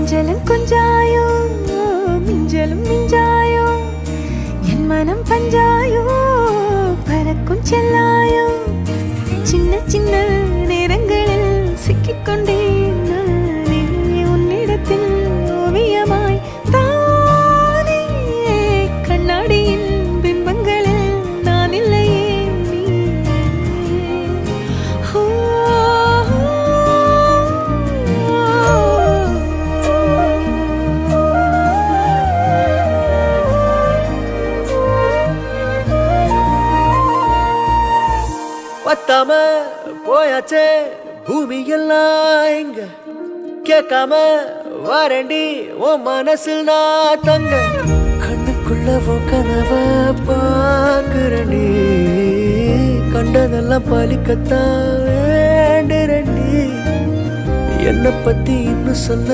கொஞ்சலும் கொஞ்சாயோ மிஞ்சலும் மிஞ்சாயோ என் மனம் பஞ்சாயோ பறக்கும் செல்லாயோ சின்ன சின்ன நேரங்களில் சிக்கிக்கொண்டேன் நானே உன்னிடத்தில் ஓவியமாய் தானே கண்ணாடியின் பிம்பங்களில் நான் இல்லையே நீ பத்தாம போயாச்சே பூமி எல்லாம் இங்க கேட்காம வாரண்டி உன் மனசில் நான் தங்க கண்ணுக்குள்ள கனவ பாக்குறண்டி கண்டதெல்லாம் பலிக்கத்தான் வேண்டுறண்டி என்னை பத்தி இன்னும் சொல்ல